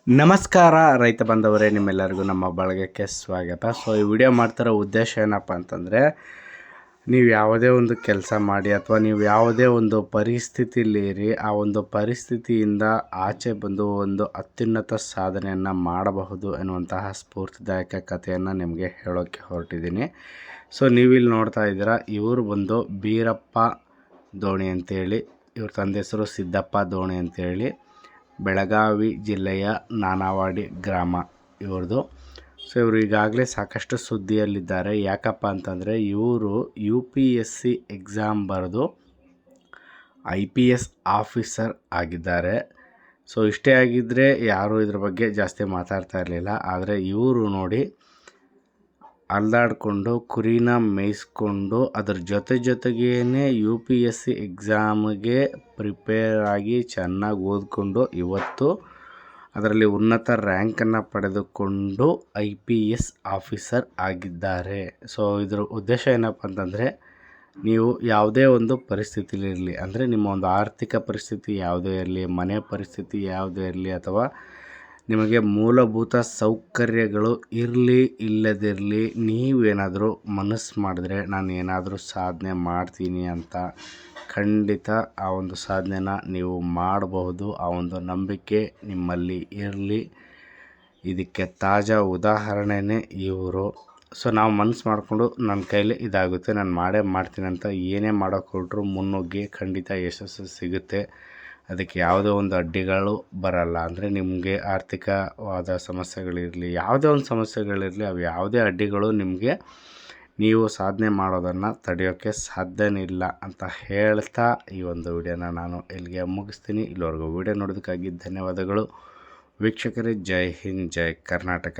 ನಮಸ್ಕಾರ ರೈತ ಬಾಂಧವರೇ, ನಿಮ್ಮೆಲ್ಲರಿಗೂ ನಮ್ಮ ಬಳಗಕ್ಕೆ ಸ್ವಾಗತ. ಈ ವಿಡಿಯೋ ಮಾಡ್ತಿರೋ ಉದ್ದೇಶ ಏನಪ್ಪ ಅಂತಂದರೆ, ನೀವು ಯಾವುದೇ ಒಂದು ಕೆಲಸ ಮಾಡಿ ಅಥವಾ ನೀವು ಯಾವುದೇ ಒಂದು ಪರಿಸ್ಥಿತಿಲಿರಿ, ಆ ಒಂದು ಪರಿಸ್ಥಿತಿಯಿಂದ ಆಚೆ ಬಂದು ಒಂದು ಅತ್ಯುನ್ನತ ಸಾಧನೆಯನ್ನು ಮಾಡಬಹುದು ಎನ್ನುವಂತಹ ಸ್ಫೂರ್ತಿದಾಯಕ ಕಥೆಯನ್ನು ನಿಮಗೆ ಹೇಳೋಕ್ಕೆ ಹೊರಟಿದ್ದೀನಿ. ನೀವಿಲ್ಲಿ ನೋಡ್ತಾ ಇದ್ದೀರಾ, ಇವರು ಬಂದು ಬೀರಪ್ಪ ದೋಣಿ ಅಂತೇಳಿ, ಇವ್ರ ತಂದೆ ಹೆಸರು ಸಿದ್ದಪ್ಪ ದೋಣಿ ಅಂತೇಳಿ, ಬೆಳಗಾವಿ ಜಿಲ್ಲೆಯ ನಾನಾವಾಡಿ ಗ್ರಾಮ ಇವ್ರದ್ದು. ಇವರು ಈಗಾಗಲೇ ಸಾಕಷ್ಟು ಸುದ್ದಿಯಲ್ಲಿದ್ದಾರೆ. ಯಾಕಪ್ಪ ಅಂತಂದರೆ, ಇವರು UPSC ಎಕ್ಸಾಮ್ ಬರೆದು IPS ಆಫೀಸರ್ ಆಗಿದ್ದಾರೆ. ಇಷ್ಟೇ ಆಗಿದ್ದರೆ ಯಾರೂ ಇದ್ರ ಬಗ್ಗೆ ಜಾಸ್ತಿ ಮಾತಾಡ್ತಾ ಇರಲಿಲ್ಲ. ಆದರೆ ಇವರು ನೋಡಿ, ಅಲ್ದಾಡಿಕೊಂಡು ಕುರಿನ ಮೇಯಿಸ್ಕೊಂಡು ಅದ್ರ ಜೊತೆಗೇ UPSC ಎಕ್ಸಾಮ್ಗೆ ಪ್ರಿಪೇರ್ ಆಗಿ ಚೆನ್ನಾಗಿ ಓದಿಕೊಂಡು ಇವತ್ತು ಅದರಲ್ಲಿ ಉನ್ನತ ರ್ಯಾಂಕನ್ನು ಪಡೆದುಕೊಂಡು IPS ಆಫೀಸರ್ ಆಗಿದ್ದಾರೆ. ಇದರ ಉದ್ದೇಶ ಏನಪ್ಪ ಅಂತಂದರೆ, ನೀವು ಯಾವುದೇ ಒಂದು ಪರಿಸ್ಥಿತಿಲಿರಲಿ, ಅಂದರೆ ನಿಮ್ಮ ಒಂದು ಆರ್ಥಿಕ ಪರಿಸ್ಥಿತಿ ಯಾವುದೇ ಇರಲಿ, ಮನೆ ಪರಿಸ್ಥಿತಿ ಯಾವುದೇ ಇರಲಿ, ಅಥವಾ ನಿಮಗೆ ಮೂಲಭೂತ ಸೌಕರ್ಯಗಳು ಇರಲಿ ಇಲ್ಲದಿರಲಿ, ನೀವೇನಾದರೂ ಮನಸ್ಸು ಮಾಡಿದ್ರೆ ನಾನು ಏನಾದರೂ ಸಾಧನೆ ಮಾಡ್ತೀನಿ ಅಂತ ಖಂಡಿತ ಆ ಒಂದು ಸಾಧನೆನ ನೀವು ಮಾಡಬಹುದು. ಆ ಒಂದು ನಂಬಿಕೆ ನಿಮ್ಮಲ್ಲಿ ಇರಲಿ. ಇದಕ್ಕೆ ತಾಜಾ ಉದಾಹರಣೆನೇ ಇವರು. ನಾವು ಮನಸ್ಸು ಮಾಡಿಕೊಂಡು ನನ್ನ ಕೈಲಿ ಇದಾಗುತ್ತೆ, ನಾನು ಮಾಡೇ ಮಾಡ್ತೀನಿ ಅಂತ ಏನೇ ಮಾಡೋಕ್ಕೆ ಹೊರಟ್ರು ಮುನ್ನುಗ್ಗಿ ಖಂಡಿತ ಯಶಸ್ಸು ಸಿಗುತ್ತೆ. ಅದಕ್ಕೆ ಯಾವುದೇ ಒಂದು ಅಡ್ಡಿಗಳು ಬರಲ್ಲ. ಅಂದರೆ ನಿಮಗೆ ಆರ್ಥಿಕವಾದ ಸಮಸ್ಯೆಗಳಿರಲಿ, ಯಾವುದೇ ಒಂದು ಸಮಸ್ಯೆಗಳಿರಲಿ, ಅವು ಯಾವುದೇ ಅಡ್ಡಿಗಳು ನಿಮಗೆ ನೀವು ಸಾಧನೆ ಮಾಡೋದನ್ನು ತಡೆಯೋಕ್ಕೆ ಸಾಧ್ಯನೇ ಇಲ್ಲ ಅಂತ ಹೇಳ್ತಾ ಈ ಒಂದು ವಿಡಿಯೋನ ನಾನು ಇಲ್ಲಿಗೆ ಮುಗಿಸ್ತೀನಿ. ಇಲ್ಲಿವರೆಗೂ ವಿಡಿಯೋ ನೋಡೋದಕ್ಕಾಗಿ ಧನ್ಯವಾದಗಳು ವೀಕ್ಷಕರೇ. ಜೈ ಹಿಂದ್, ಜೈ ಕರ್ನಾಟಕ.